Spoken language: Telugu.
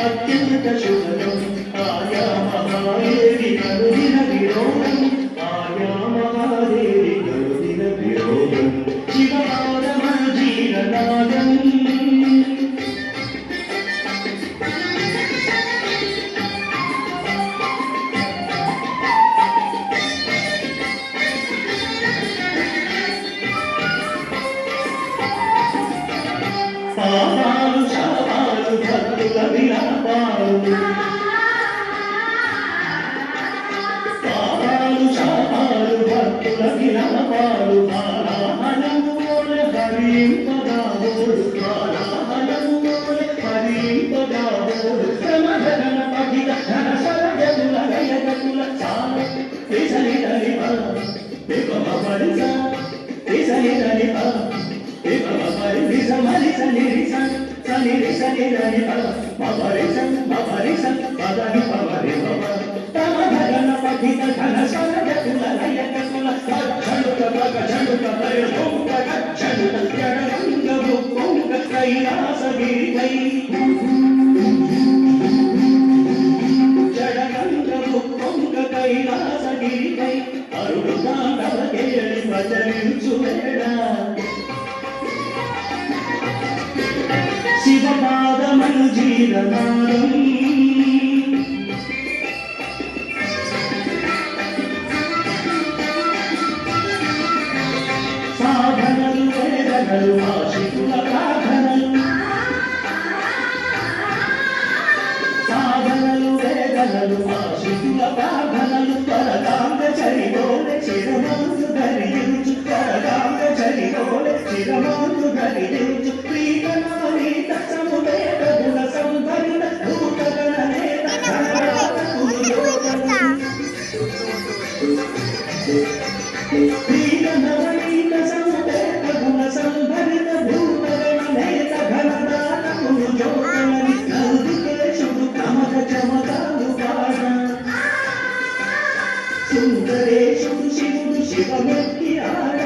అత్యంత శుభం ఆయా మహాదేవి కరుదిన విరోధం ఆయా మహాదేవి కరుదిన విరోధం శివపాదమ జీవనాదం పాపాలు శాపాలు భక్తుల విలాపాలు పాపాలు శాపాలు భక్తుల విలాపాలు బాలాహలముల హరింపదాబోడు బాలాహలముల హరింపదాబోడు క్రమధరణ పగిల ధన సరగతుల గయగతుల చాల పిసలి దలిప పిపమ పరిస పిసలి దలిప శివపాదమను జీవనాదం సాధనలు వేదనలు ఆశికుల ప్రార్థనలు సాధనలు వేదనలు ఆశికుల ప్రార్థనలు పరదాంగ చరిగోలె చిరమందు ధరించు పరదాంగ చరిగోలె చిరమందు ధరించు ప్రీతనానీత సముదేత గుణ సంభరిత భూతగణనేత ప్రీతనవనీత సముదేత గుణ సంభరిత భూతగణనేత ఘనదాన కులు జోతలని నరుదికేశుడు కమక చమకాలు పాడ సుందరేశుడు శివుడు శివమెత్తి ఆడ